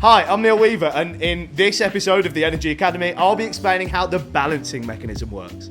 Hi, I'm Neil Weaver, and in this episode of the Energy Academy, I'll be explaining how the balancing mechanism works.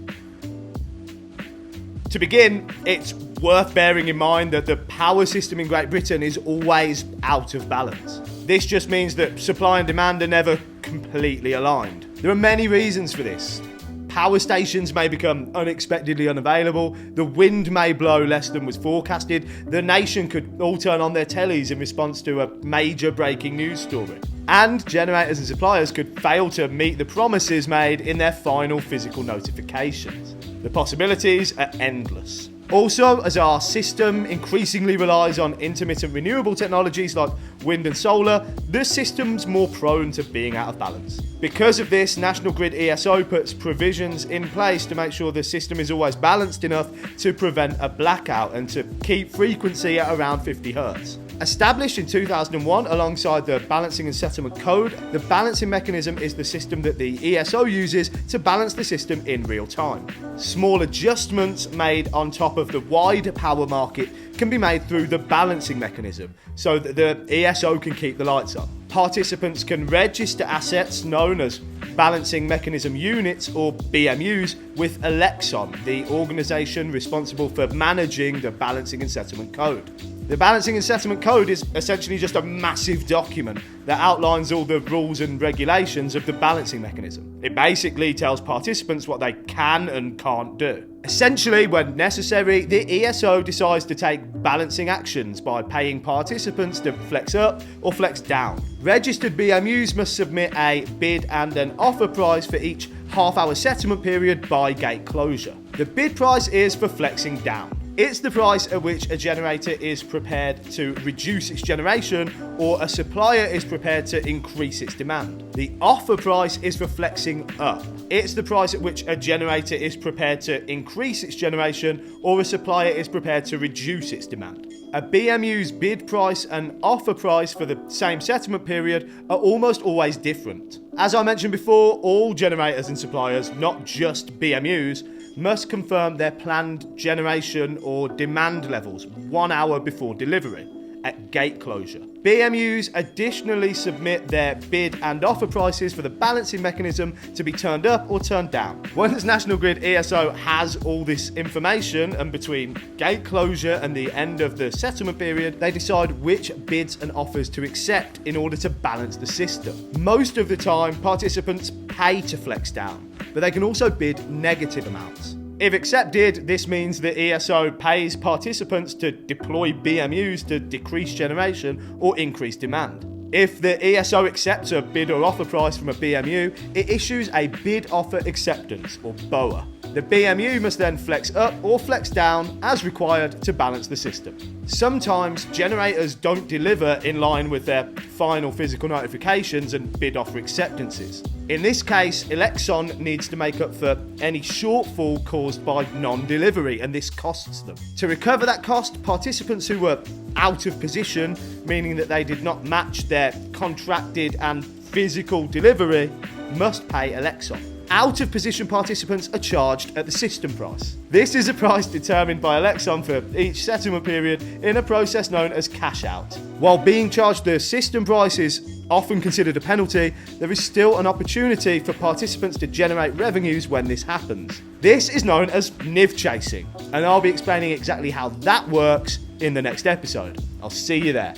To begin, it's worth bearing in mind that the power system in Great Britain is always out of balance. This just means that supply and demand are never completely aligned. There are many reasons for this. Power stations may become unexpectedly unavailable, the wind may blow less than was forecasted, the nation could all turn on their tellies in response to a major breaking news story. And generators and suppliers could fail to meet the promises made in their final physical notifications. The possibilities are endless. Also, as our system increasingly relies on intermittent renewable technologies like wind and solar, the system's more prone to being out of balance. Because of this, National Grid ESO puts provisions in place to make sure the system is always balanced enough to prevent a blackout and to keep frequency at around 50 Hz. Established in 2001 alongside the Balancing and Settlement Code, the balancing mechanism is the system that the ESO uses to balance the system in real time. Small adjustments made on top of the wider power market can be made through the balancing mechanism so that the ESO can keep the lights on. Participants can register assets known as Balancing Mechanism Units or BMUs with Elexon, the organisation responsible for managing the Balancing and Settlement Code. The Balancing and Settlement Code is essentially just a massive document that outlines all the rules and regulations of the balancing mechanism. It basically tells participants what they can and can't do. Essentially, when necessary, the ESO decides to take balancing actions by paying participants to flex up or flex down. Registered BMUs must submit a bid and an offer price for each half-hour settlement period by gate closure. The bid price is for flexing down. It's the price at which a generator is prepared to reduce its generation or a supplier is prepared to increase its demand. The offer price is for flexing up. It's the price at which a generator is prepared to increase its generation or a supplier is prepared to reduce its demand. A BMU's bid price and offer price for the same settlement period are almost always different. As I mentioned before, all generators and suppliers, not just BMUs, must confirm their planned generation or demand levels 1 hour before delivery at gate closure. BMUs additionally submit their bid and offer prices for the balancing mechanism to be turned up or turned down. Once National Grid ESO has all this information, and between gate closure and the end of the settlement period, they decide which bids and offers to accept in order to balance the system. Most of the time, participants pay to flex down, but they can also bid negative amounts. If accepted, this means the ESO pays participants to deploy BMUs to decrease generation or increase demand. If the ESO accepts a bid or offer price from a BMU, it issues a bid offer acceptance, or BOA. The BMU must then flex up or flex down as required to balance the system. Sometimes generators don't deliver in line with their final physical notifications and bid offer acceptances. In this case, Elexon needs to make up for any shortfall caused by non-delivery, and this costs them. To recover that cost, participants who were out of position, meaning that they did not match their contracted and physical delivery, must pay Elexon. Out of position participants are charged at the system price. This is a price determined by Elexon for each settlement period in a process known as cash out. While being charged the system price is often considered a penalty, there is still an opportunity for participants to generate revenues when this happens. This is known as NIV chasing, and I'll be explaining exactly how that works in the next episode. I'll see you there.